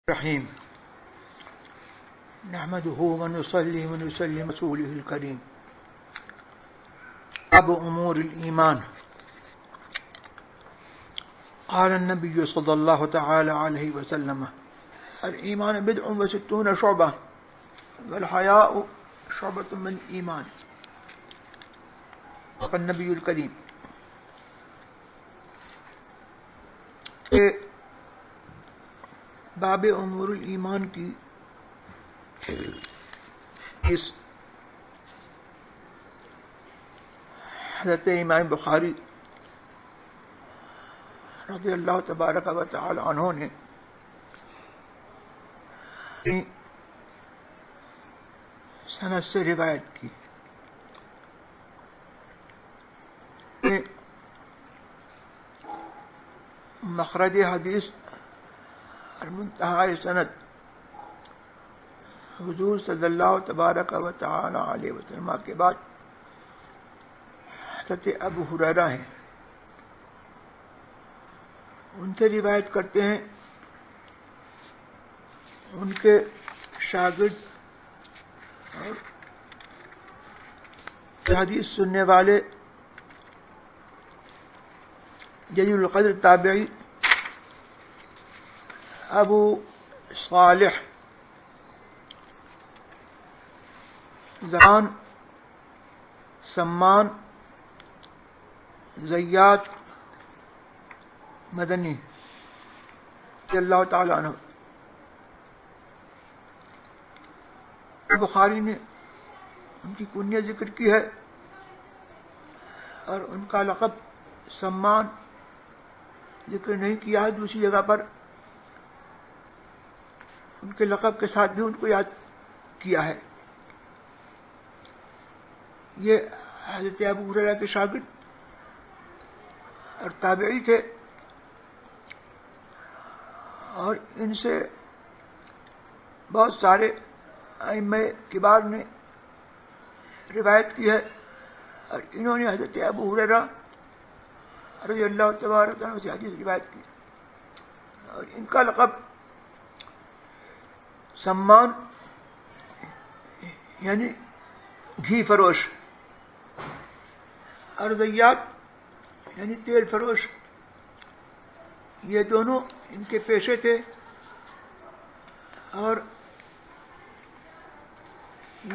الرحيم نحمده ونصلي ونسلم رسوله الكريم. باب أمور الإيمان. قال النبي صلى الله تعالى عليه وسلم: الإيمان بضع وستون شعبة والحياء شعبة من الإيمان. قال النبي الكريم. باب امور الایمان کی اس حضرت امام بخاری رضی اللہ تبارک و تعالی عنہ نے سند سے روایت کی. مخرج حدیث منتہا سند حضور صلی اللہ تبارک و تعالی علیہ وسلم کے بعد حضرت ابو ہریرہ ہیں. ان سے روایت کرتے ہیں ان کے شاگرد اور حدیث سننے والے جلیل القدر تابعی ابو صالح زمان سمان زیات مدنی رضی اللہ تعالی عنہ. بخاری نے ان کی کنیت ذکر کی ہے اور ان کا لقب سمان ذکر نہیں کیا ہے. دوسری جگہ پر ان کے لقب کے ساتھ بھی ان کو یاد کیا ہے. یہ حضرت ابو ہریرہ کے شاگرد اور تابعی تھے اور ان سے بہت سارے ائمہ کبار نے روایت کی ہے اور انہوں نے حضرت ابو ہریرہ رضی اللہ تبارک عنہ سے حدیث روایت کی اور ان کا لقب سمان یعنی گھی فروش اور زیات یعنی تیل فروش، یہ دونوں ان کے پیشے تھے. اور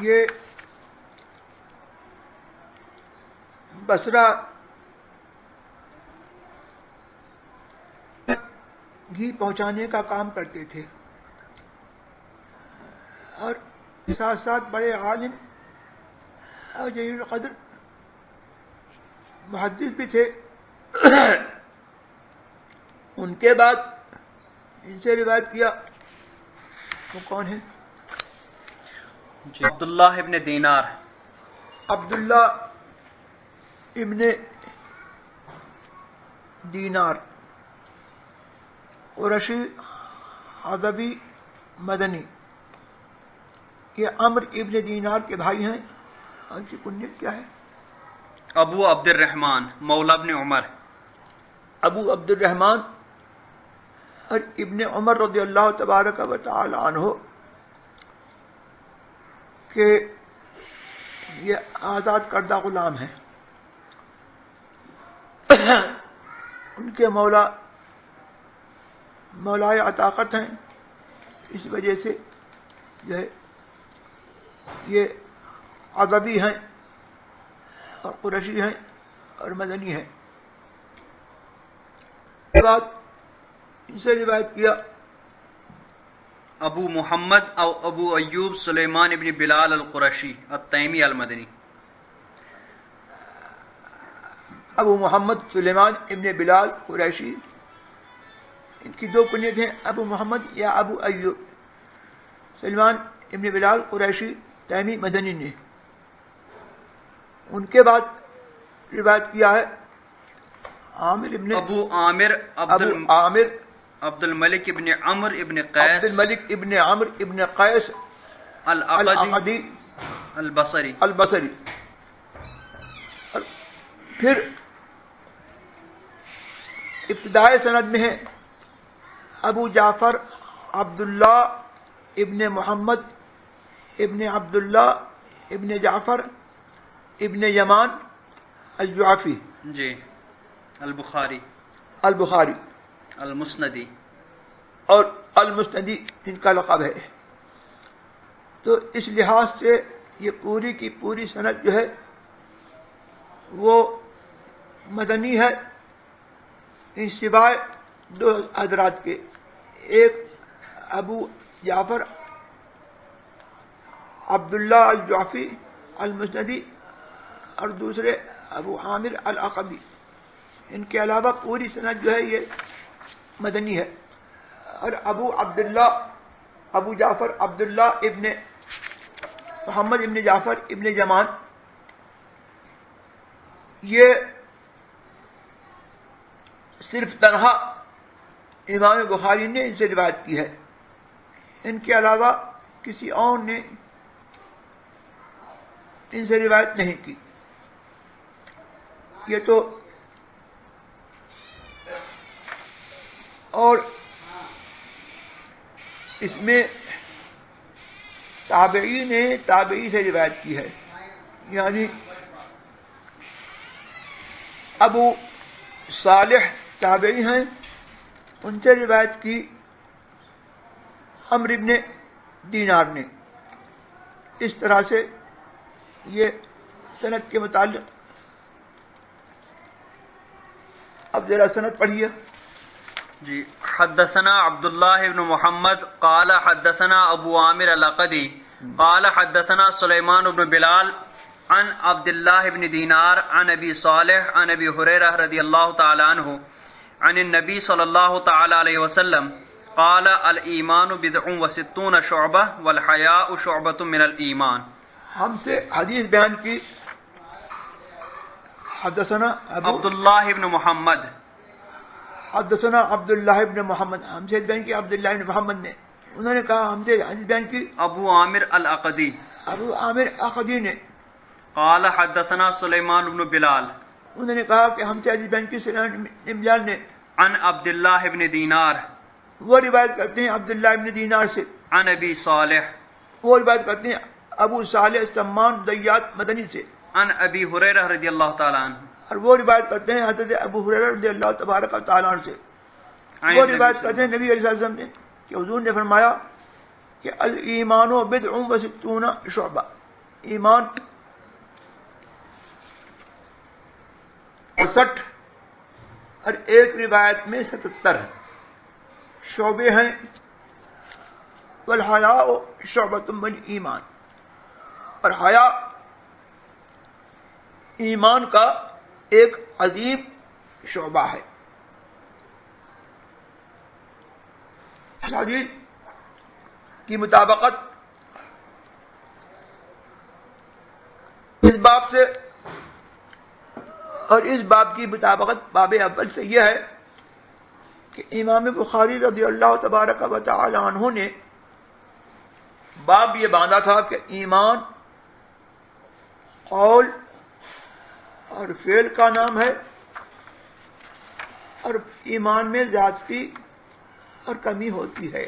یہ بصرہ گھی پہنچانے کا کام کرتے تھے اور ساتھ ساتھ بڑے عالم اور جلیل القدر محدث بھی تھے. ان کے بعد ان سے روایت کیا وہ کون ہے؟ عبداللہ ابن دینار. عبداللہ ابن دینار قرشی عدبی مدنی. یہ عمر ابن دینار کے بھائی ہیں. ان کی کنیت کیا ہے؟ ابو عبد الرحمن مولا ابن عمر. ابو عبد الرحمن اور ابن عمر رضی اللہ تبارک و تعالی عنہ کہ یہ آزاد کردہ غلام ہیں. ان کے مولائے عتاقت ہیں. اس وجہ سے یہ عدبی ہیں اور قرشی ہیں اور مدنی ہیں. اس کے بعد ان سے روایت کیا ابو محمد او ابو ایوب سلیمان ابن بلال القرشی التیمی المدنی. ابو محمد سلیمان ابن بلال قریشی. ان کی دو کنیت ہیں، ابو محمد یا ابو ایوب. سلیمان ابن بلال قریشی تیمی مدنی نے. ان کے بعد روایت کیا ہے عامر ابن ابو عامر عبد الملک ابن عمر ابن قیس عبد الملک ابن عمر ابن قیس العقدی البصری. پھر ابتدائی سند میں ہے ابو جعفر عبداللہ ابن محمد ابن عبداللہ ابن جعفر ابن یمان الجعفی جی البخاری المسندی اور المسندی ان کا لقب ہے. تو اس لحاظ سے یہ پوری کی پوری سند جو ہے وہ مدنی ہے، ان سوائے دو حضرات کے، ایک ابو جعفر عبداللہ الجعفی المسندی اور دوسرے ابو عامر العقدی. ان کے علاوہ پوری سند جو ہے یہ مدنی ہے. اور ابو جعفر عبداللہ ابن محمد ابن جعفر ابن یمان، یہ صرف تنہا امام بخاری نے ان سے روایت کی ہے، ان کے علاوہ کسی اور نے ان سے روایت نہیں کی. یہ تو اور اس میں تابعی نے تابعی سے روایت کی ہے، یعنی ابو صالح تابعی ہیں، ان سے روایت کی عمرو بن دینار نے. اس طرح سے یہ سند کے متعلق. اب ذرا سند پڑھیے. جی حدثنا عبداللہ بن محمد قال حدثنا ابو عامر العقدی قال حدثنا سلیمان بن بلال عن عبداللہ بن دینار عن ابی صالح عن ابی ہریرہ رضی اللہ تعالی عنہ عن النبی صلی اللہ تعالی علیہ وسلم قال الایمان بضع وستون شعبہ والحیاء شعبۃ من الایمان. ہم سے حدیث بیان کی حدثنا عبداللہ بن محمد حدثنا عبداللہ ابن محمد، ہم سے بیان کی عبداللہ ابن محمد نے، انہوں نے کہا ہم سے حدیث بیان کی ابو عامر العقدی ابو عامر عقدی نے، قال حدثنا سلیمان بن بلال انہوں نے کہا کہ ہم سے حدیث بیان کی سلیمان بن بلال نے، عن عبداللہ بن دینار وہ روایت کرتے ہیں عبداللہ ابن دینار سے، عن ابی صالح وہ روایت کرتے ہیں ابو صالح سمان دیات مدنی سے، عن ابی ہریرہ رضی اللہ تعالی عنہ اور وہ روایت کرتے ہیں حضرت ابو ہریرہ رضی اللہ تبارک و تعالیٰ عنہ سے. وہ روایت کرتے ہیں نبی علیہ السلام نے کہ حضور نے فرمایا کہ الایمان بضع وستون شعبہ، ایمان 67 اور ایک روایت میں 77 شعبے ہیں. والحیاء شعبۃ من ایمان، اور حیا ایمان کا ایک عظیم شعبہ ہے. حدیث کی مطابقت اس باب سے اور اس باب کی مطابقت باب اول سے یہ ہے کہ امام بخاری رضی اللہ تبارک و تعالی عنہ نے باب یہ باندھا تھا کہ ایمان قول اور فعل کا نام ہے، اور ایمان میں زیادتی اور کمی ہوتی ہے.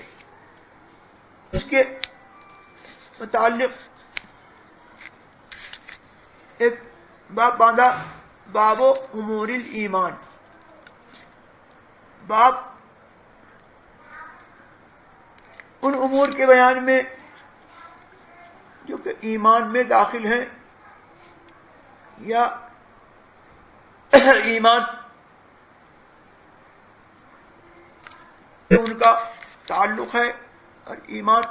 اس کے متعلق ایک باب باندھا، باب امور الایمان، باب ان امور کے بیان میں جو کہ ایمان میں داخل ہیں یا ایمان ان کا تعلق ہے اور ایمان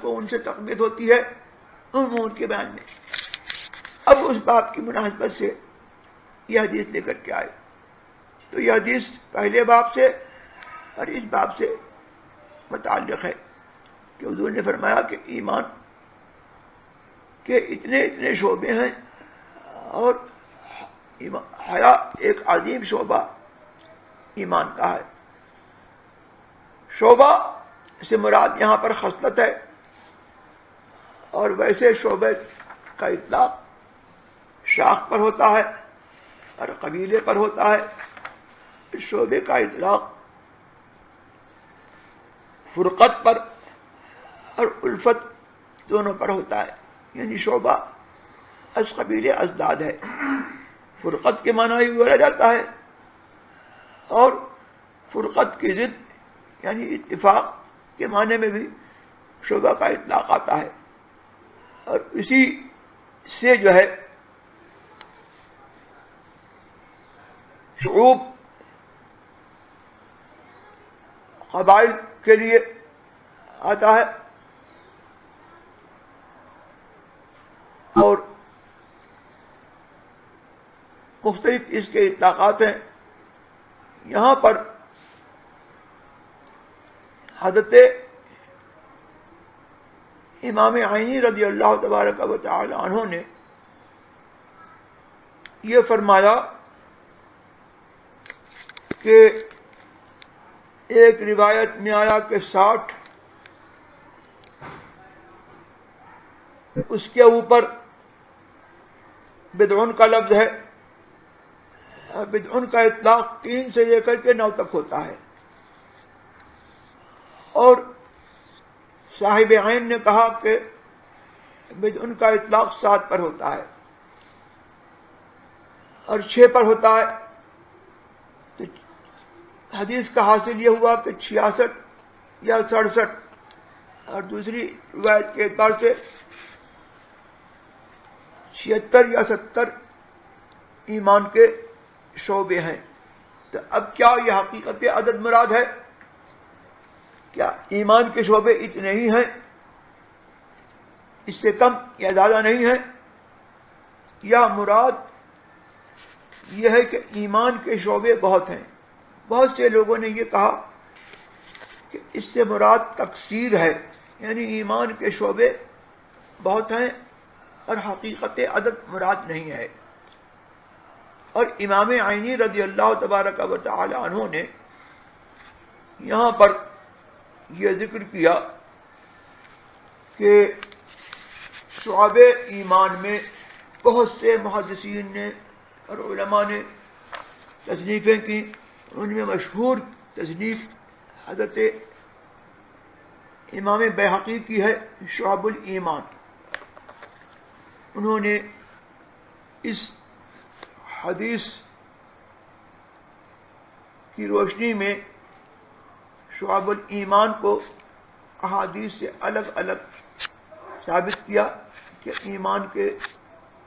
کو ان سے تقویت ہوتی ہے، ان امور کے بیان میں. اب اس باب کی مناسبت سے یہ حدیث لے کر کے آئے تو یہ حدیث پہلے باب سے اور اس باب سے متعلق ہے کہ حضور نے فرمایا کہ ایمان کے اتنے اتنے شعبے ہیں، اور حیا ایک عظیم شعبہ ایمان کا ہے. شعبہ سے مراد یہاں پر خصلت ہے، اور ویسے شعبے کا اطلاق شاخ پر ہوتا ہے اور قبیلے پر ہوتا ہے. اس شعبے کا اطلاق فرقت پر اور الفت دونوں پر ہوتا ہے. یعنی شعبہ از قبیل ازداد ہے. فرقت کے معنی بھی بولا جاتا ہے اور فرقت کی ضد یعنی اتفاق کے معنی میں بھی شعبہ کا اطلاق آتا ہے. اور اسی سے جو ہے شعوب قبائل کے لیے آتا ہے اور مختلف اس کے اطلاقات ہیں. یہاں پر حضرت امام عینی رضی اللہ تبارک و تعالی عنہ نے یہ فرمایا کہ ایک روایت میں آیا کہ 60 اس کے اوپر بدعن کا لفظ ہے. بدعن کا اطلاق 3 سے لے کر کے 9 تک ہوتا ہے. اور صاحب عین نے کہا کہ بدعن کا اطلاق 7 پر ہوتا ہے اور 6 پر ہوتا ہے. تو حدیث کا حاصل یہ ہوا کہ 66 یا 67 اور دوسری روایت کے اعتبار سے 76 یا 70 ایمان کے شعبے ہیں. تو اب کیا یہ حقیقت عدد مراد ہے؟ کیا ایمان کے شعبے اتنے ہی ہیں، اس سے کم یا زیادہ نہیں ہیں، یا مراد یہ ہے کہ ایمان کے شعبے بہت ہیں؟ بہت سے لوگوں نے یہ کہا کہ اس سے مراد تکثیر ہے، یعنی ایمان کے شعبے بہت ہیں اور حقیقت عدد مراد نہیں ہے. اور امام عینی رضی اللہ تبارک و تعالی عنہ نے یہاں پر یہ ذکر کیا کہ شعب ایمان میں بہت سے محدثین نے اور علماء نے تصنیفیں کی. ان میں مشہور تصنیف حضرت امام بیہقی کی ہے شعب الایمان. انہوں نے اس حدیث کی روشنی میں شعب الایمان کو احادیث سے الگ الگ ثابت کیا کہ ایمان کے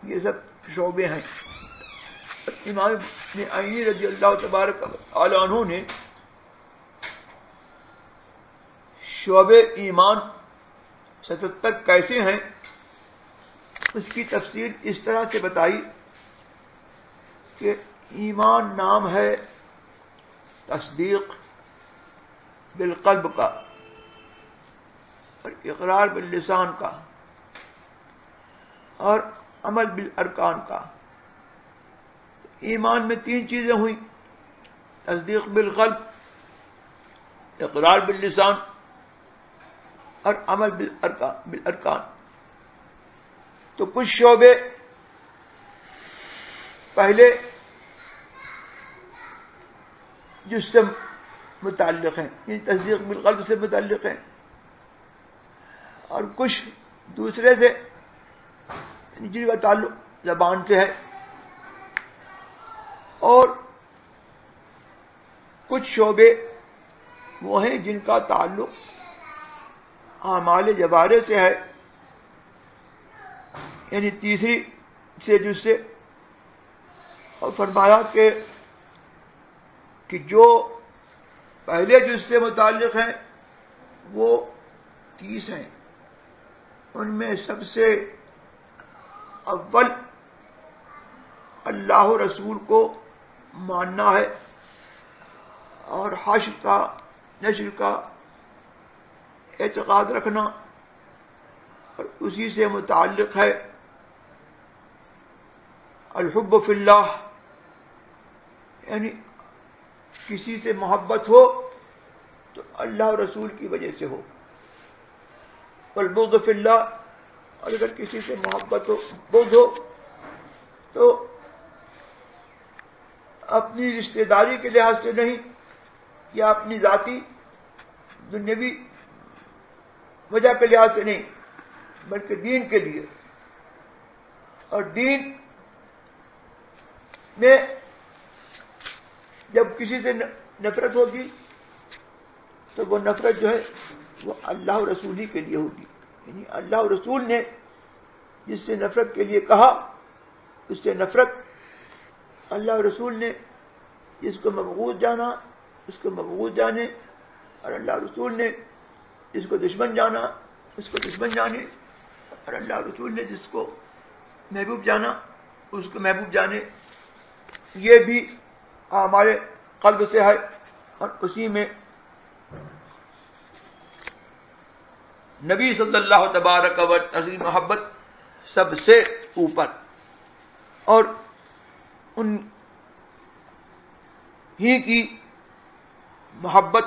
یہ سب شعبے ہیں. امام عینی رضی اللہ تبارک تعالی عنہ نے شعب ایمان 77 کیسے ہیں اس کی تفصیل اس طرح سے بتائی کہ ایمان نام ہے تصدیق بالقلب کا اور اقرار باللسان کا اور عمل بالارکان کا. ایمان میں 3 چیزیں ہوئیں، تصدیق بالقلب، اقرار باللسان اور عمل بالارکان. تو کچھ شعبے پہلے جس سے متعلق ہیں، یعنی تصدیق بالقلب سے متعلق ہیں، اور کچھ دوسرے سے جن کا تعلق زبان سے ہے، اور کچھ شعبے وہ ہیں جن کا تعلق اعمال جوارح سے ہے، یعنی تیسری سے جس سے. اور فرمایا کہ جو پہلے جس سے متعلق ہیں وہ 30 ہیں. ان میں سب سے اول اللہ رسول کو ماننا ہے اور حشر کا نشر کا اعتقاد رکھنا، اور اسی سے متعلق ہے الحب فی اللہ، یعنی کسی سے محبت ہو تو اللہ رسول کی وجہ سے ہو، والبغض فی اللہ، اور اگر کسی سے محبت ہو بغض ہو تو اپنی رشتہ داری کے لحاظ سے نہیں یا اپنی ذاتی دنیاوی وجہ کے لحاظ سے نہیں بلکہ دین کے لیے. اور دین میں جب کسی سے نفرت ہوگی تو وہ نفرت جو ہے وہ اللہ و رسول ہی کے لیے ہوگی. یعنی اللہ و رسول نے جس سے نفرت کے لیے کہا اس سے نفرت، اللہ و رسول نے جس کو مبغوض جانا اس کو مبغوض جانے، اور اللہ و رسول نے جس کو دشمن جانا اس کو دشمن جانے، اور اللہ و رسول نے جس کو محبوب جانا اس کو محبوب جانے. یہ بھی ہمارے قلب سے ہے اور اسی میں نبی صلی اللہ تبارک و تعالی محبت سب سے اوپر. اور ان ہی کی محبت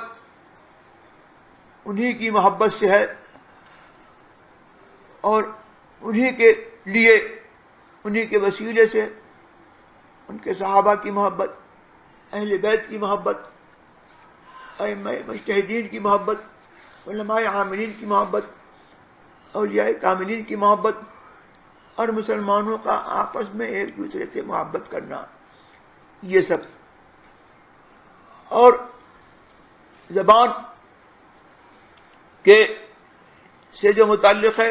انہی کی محبت سے ہے، اور انہی کے لیے انہی کے وسیلے سے ان کے صحابہ کی محبت، اہل بیت کی محبت، ائمہ مجتہدین کی محبت، علماء عاملین کی محبت، اولیاء کاملین کی محبت، اور مسلمانوں کا آپس میں ایک دوسرے سے محبت کرنا، یہ سب. اور زبان کے سے جو متعلق ہے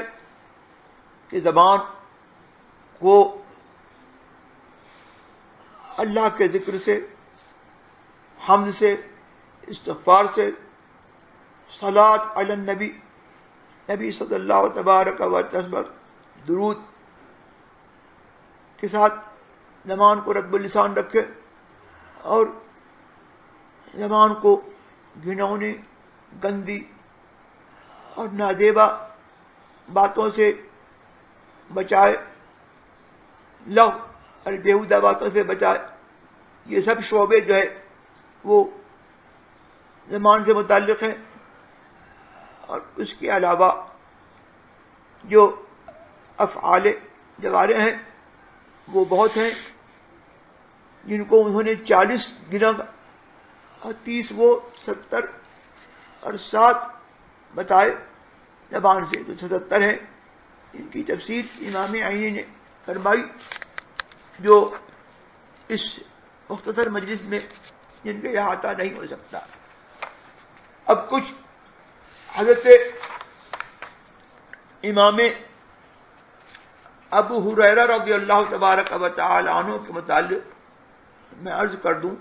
کہ زبان کو اللہ کے ذکر سے، حمد سے، استغفار سے، صلاۃ علی النبی، نبی صلی اللہ تبارک و تعالی درود کے ساتھ زبان کو رطب اللسان رکھے، اور زبان کو گھناؤنی، گندی اور نازیبا باتوں سے بچائے، لغو اور بیہودہ باتوں سے بچائے. یہ سب شعبے جو ہے وہ زبان سے متعلق ہیں. اور اس کے علاوہ جو افعال جوارح ہیں وہ بہت ہیں، جن کو انہوں نے 40 گنا اور 30 وہ 70 اور 7 بتائے زبان سے، جو 77 ہیں. ان کی تفسیر امام عینی نے فرمائی جو اس مختصر مجلس میں جن کا احاطہ نہیں ہو سکتا. اب کچھ حضرت امام ابو ہریرہ رضی اللہ تبارک و تعالی عنہ کے متعلق میں عرض کر دوں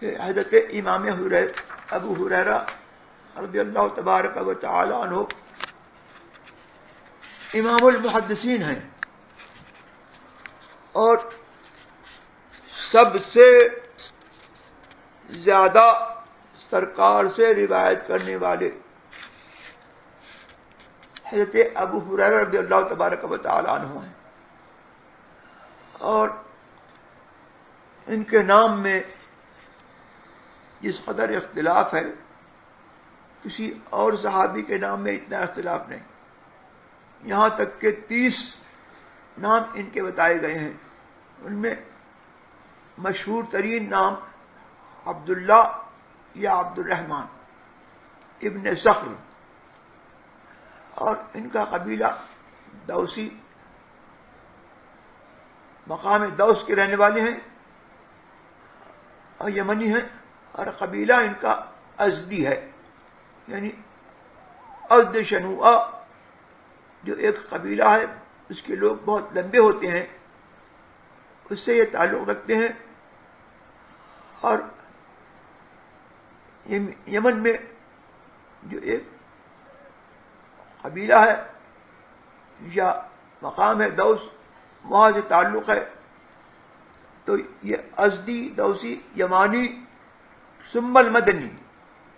کہ حضرت امام ابو ہریرہ رضی اللہ تبارک و تعالی عنہ امام المحدثین ہیں، اور سب سے زیادہ سرکار سے روایت کرنے والے حضرت ابو ہریرہ رضی اللہ تبارک و تعالی عنہ ہیں. اور ان کے نام میں جس قدر اختلاف ہے کسی اور صحابی کے نام میں اتنا اختلاف نہیں. یہاں تک کہ 30 نام ان کے بتائے گئے ہیں. ان میں مشہور ترین نام عبداللہ یا عبد الرحمن ابن صخر، اور ان کا قبیلہ دوسی، مقام دوس کے رہنے والے ہیں اور یمنی ہیں. اور قبیلہ ان کا ازدی ہے، یعنی ازد شنوءہ جو ایک قبیلہ ہے اس کے لوگ بہت لمبے ہوتے ہیں، اس سے یہ تعلق رکھتے ہیں. اور یمن میں جو ایک قبیلہ ہے یا مقام ہے دوس، وہاں سے تعلق ہے. تو یہ ازدی، دوسی، یمانی، ثم المدنی،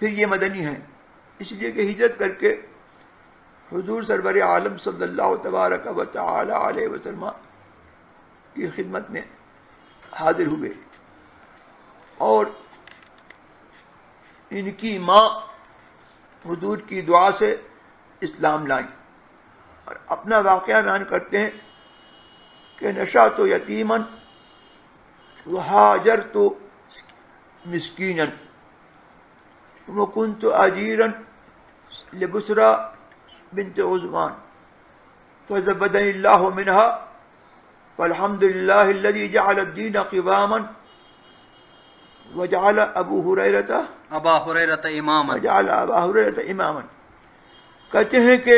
پھر یہ مدنی ہیں. اس لیے کہ ہجرت کر کے حضور سرور عالم صلی اللہ تبارک و تعالی علیہ وسلم کی خدمت میں حاضر ہوئے. اور ان کی ماں حضور کی دعا سے اسلام لائیں. اور اپنا واقعہ بیان کرتے ہیں کہ نشأت یتیماً وہاجرت مسکینا وکنت اجیرا لبسرا بنت عثمان فزبدني الله منها فالحمد لله الذي جعل الدين قواما وجعل ابا هريرة اماما. کہتے ہیں کہ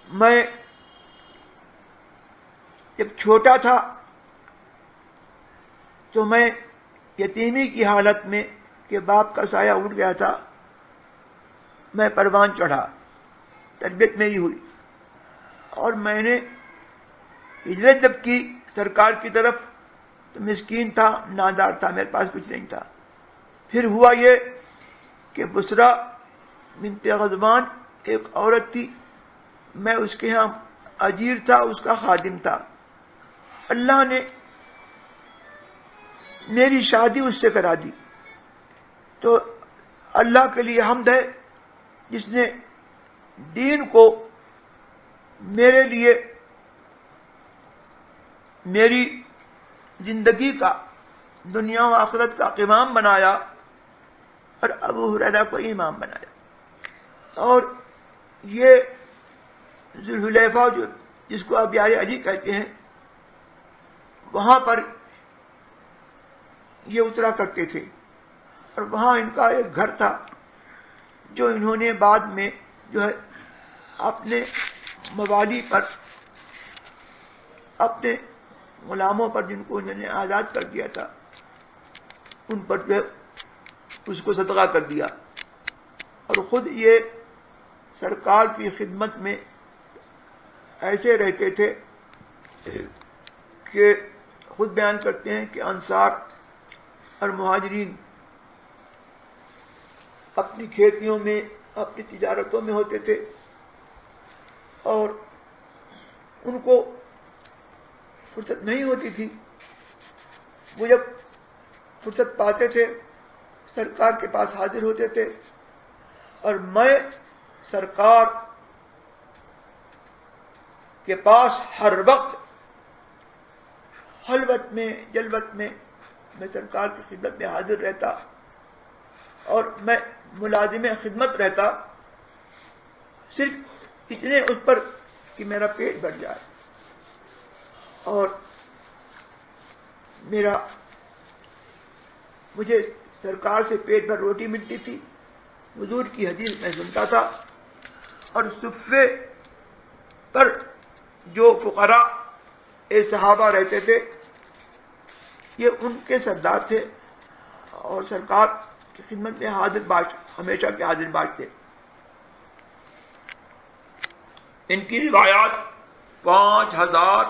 میں جب چھوٹا تھا تو میں یتیمی کی حالت میں کہ باپ کا سایہ اٹھ گیا تھا میں پروان چڑھا, تربیت میری ہوئی, اور میں نے ہجرت جب کی سرکار کی طرف تو مسکین تھا, نادار تھا, میرے پاس کچھ نہیں تھا. پھر ہوا یہ کہ بسرا بنت غزوان ایک عورت تھی, میں اس کے ہاں اجیر تھا, اس کا خادم تھا. اللہ نے میری شادی اس سے کرا دی. تو اللہ کے لیے حمد ہے جس نے دین کو میرے لیے میری زندگی کا دنیا و آخرت کا امام بنایا اور ابو ہریرہ کو امام بنایا. اور یہ ذوالحلیفہ جو جس کو آپ یار علی کہتے ہیں, وہاں پر یہ اترا کرتے تھے, اور وہاں ان کا ایک گھر تھا جو انہوں نے بعد میں جو ہے اپنے موالی پر, اپنے غلاموں پر جن کو انہوں نے آزاد کر دیا تھا, ان پر جو ہے اس کو صدقہ کر دیا. اور خود یہ سرکار کی خدمت میں ایسے رہتے تھے کہ خود بیان کرتے ہیں کہ انصار اور مہاجرین اپنی کھیتیوں میں, اپنی تجارتوں میں ہوتے تھے, اور ان کو فرصت نہیں ہوتی تھی. وہ جب فرصت پاتے تھے سرکار کے پاس حاضر ہوتے تھے, اور میں سرکار کے پاس ہر وقت خلوت میں جلوت میں سرکار کی خدمت میں حاضر رہتا, اور میں ملازم خدمت رہتا, صرف اتنے اس پر کہ میرا پیٹ بھر جائے اور مجھے سرکار سے پیٹ بھر روٹی ملتی تھی. حضور کی حدیث میں سنتا تھا, اور صفے پر جو فقراء صحابہ رہتے تھے یہ ان کے سردار تھے, اور سرکار کی خدمت میں حاضر باش, ہمیشہ کے حاضر باش تھے. ان کی روایات 5374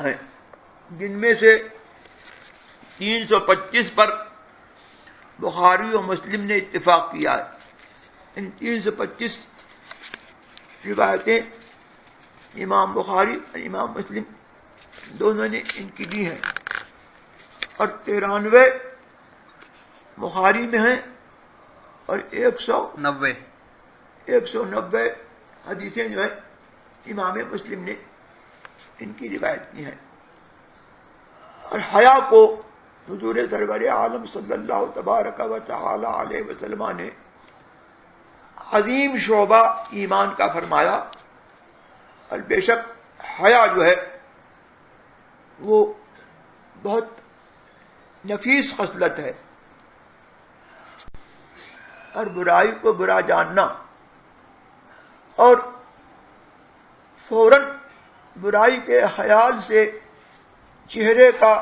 ہیں, جن میں سے 325 پر بخاری و مسلم نے اتفاق کیا ہے. ان 325 روایتیں امام بخاری اور امام مسلم دونوں نے ان کی دی ہیں, اور 93 بخاری میں ہیں, اور 190 حدیثیں جو ہے امام مسلم نے ان کی روایت کی ہیں. اور حیا کو حضور سرور عالم صلی اللہ تبارک و تعالی علیہ وسلم نے عظیم شعبہ ایمان کا فرمایا, اور بے شک حیا جو ہے وہ بہت نفیس خصلت ہے, اور برائی کو برا جاننا اور فوراً برائی کے خیال سے چہرے کا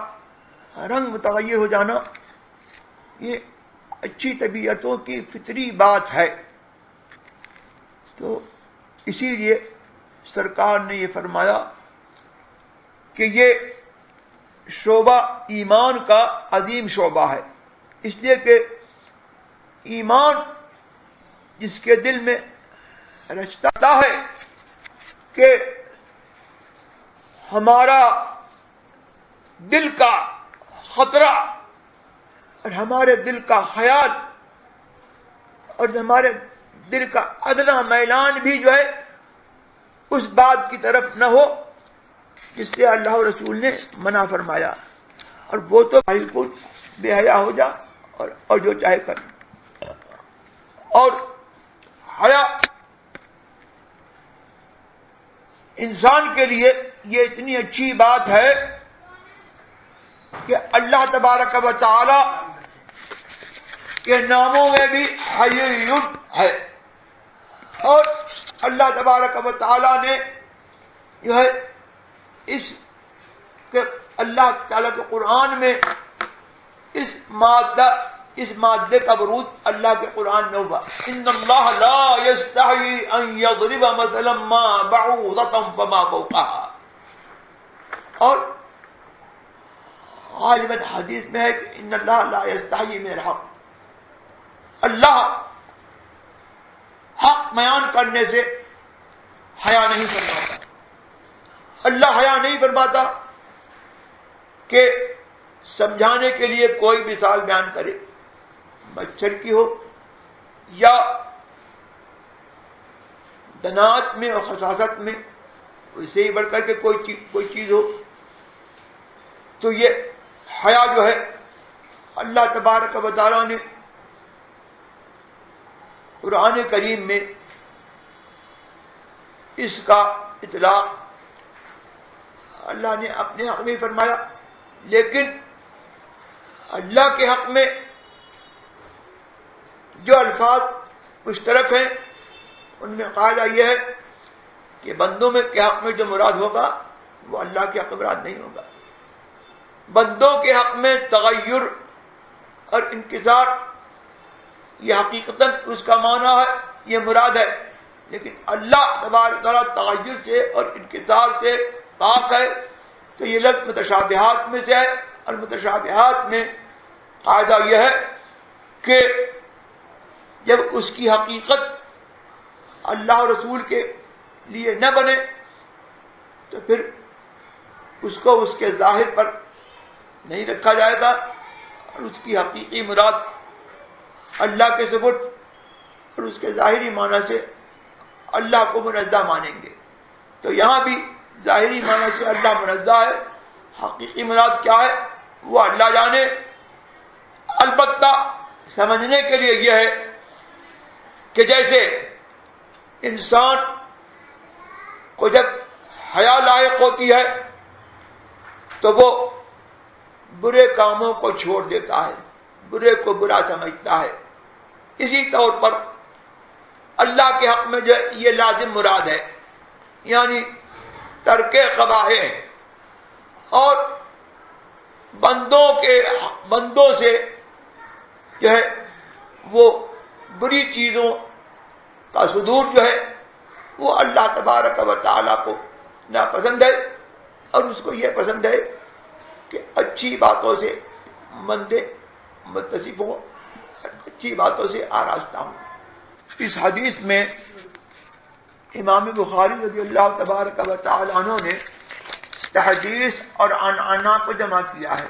رنگ متغیر ہو جانا, یہ اچھی طبیعتوں کی فطری بات ہے. تو اسی لیے سرکار نے یہ فرمایا کہ یہ شعبہ ایمان کا عظیم شعبہ ہے, اس لیے کہ ایمان جس کے دل میں رچتا ہے کہ ہمارا دل کا خطرہ اور ہمارے دل کا خیال اور ہمارے دل کا ادنا میلان بھی جو ہے اس بات کی طرف نہ ہو جس سے اللہ رسول نے منع فرمایا. اور وہ تو بالکل بے حیا ہو جا اور جو چاہے کر. اور حیا انسان کے لیے یہ اتنی اچھی بات ہے کہ اللہ تبارک و تعالی کے ناموں میں بھی حی ہے. اور اللہ تبارک و تعالی نے جو ہے اس کہ اللہ تعالیٰ کے قرآن میں اس مادے کا ورود اللہ کے قرآن میں ہوا. ان اللہ لا یستحیی ان یضرب مثلا ما بعوضۃ فما فوقها. اور غالباً حدیث میں ہے کہ ان اللہ لا یستحیی من الحق. اللہ حق بیان کرنے سے حیا نہیں فرماتا. اللہ حیا نہیں فرماتا کہ سمجھانے کے لیے کوئی مثال بیان کرے، مچھر کی ہو یا دنات میں اور خساست میں، اسے ہی بڑھ کر کے کوئی چیز ہو. تو یہ حیا جو ہے اللہ تبارک و تعالیٰ نے قرآن کریم میں اس کا اطلاق اللہ نے اپنے حق میں فرمایا. لیکن اللہ کے حق میں جو الفاظ مشترک ہیں ان میں قاعدہ یہ ہے کہ بندوں میں کے حق میں جو مراد ہوگا وہ اللہ کے حق میں مراد نہیں ہوگا. بندوں کے حق میں تغیر اور انکسار یہ حقیقتاً اس کا معنی ہے، یہ مراد ہے. لیکن اللہ تبارک تعالیٰ تغیر سے اور انکسار سے پاک ہے. تو یہ لفظ متشابہات میں سے ہے، اور متشابہات میں قاعدہ یہ ہے کہ جب اس کی حقیقت اللہ اور رسول کے لیے نہ بنے تو پھر اس کو اس کے ظاہر پر نہیں رکھا جائے گا، اور اس کی حقیقی مراد اللہ کے ثبوت اور اس کے ظاہری معنی سے اللہ کو منزہ مانیں گے. تو یہاں بھی ظاہری معنی سے اللہ منزہ ہے، حقیقی مراد کیا ہے وہ اللہ جانے. البتہ سمجھنے کے لیے یہ ہے کہ جیسے انسان کو جب حیا لائق ہوتی ہے تو وہ برے کاموں کو چھوڑ دیتا ہے، برے کو برا سمجھتا ہے. اسی طور پر اللہ کے حق میں جو یہ لازم مراد ہے، یعنی ترک قبائح. اور بندوں سے جو ہے وہ بری چیزوں کا صدور جو ہے وہ اللہ تبارک و تعالیٰ کو ناپسند ہے، اور اس کو یہ پسند ہے کہ اچھی باتوں سے بندے متصف ہوں، اچھی باتوں سے آراستہ ہوں. اس حدیث میں امام بخاری رضی اللہ تبارک و تعالی عنہ نے تحدیث اور عنعنہ کو جمع کیا ہے.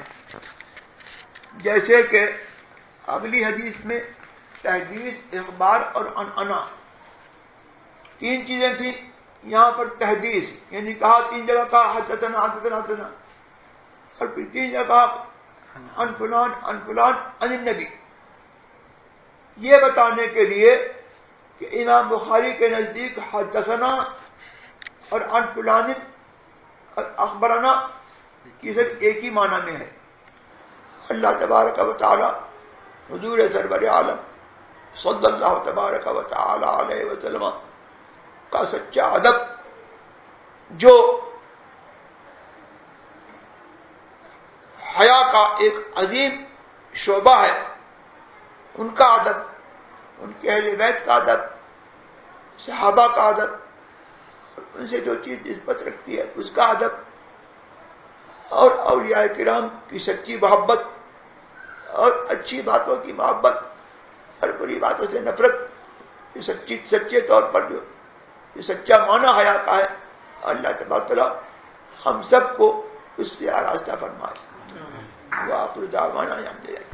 جیسے کہ اگلی حدیث میں تحدیث، اخبار اور عنعنہ تین چیزیں تھیں. یہاں پر تحدیث یعنی کہا، تین جگہ کہا حدثنا حدثنا حدثنا، اور پھر تین جگہ کہا عن فلان عن فلان عن النبی. یہ بتانے کے لیے کہ امام بخاری کے نزدیک حدثنا اور عن فلان اور اخبرنا کی صرف ایک ہی معنی میں ہے. اللہ تبارک و تعالی حضور سرور عالم صلی اللہ تبارک و تعالی علیہ وسلم کا سچا ادب جو حیا کا ایک عظیم شعبہ ہے، ان کا ادب، ان کے اہل بیت کا ادب، صحابہ کا ادب، اور ان سے جو چیز نسبت رکھتی ہے اس کا ادب، اور اولیاء کرام کی سچی محبت اور اچھی باتوں کی محبت اور بری باتوں سے نفرت، یہ سچے طور پر جو یہ سچا معنی حیا کا ہے، اللہ تبارک تعالیٰ ہم سب کو اس سے آراستہ فرمائے. وآخر دعوانا الحمدللہ.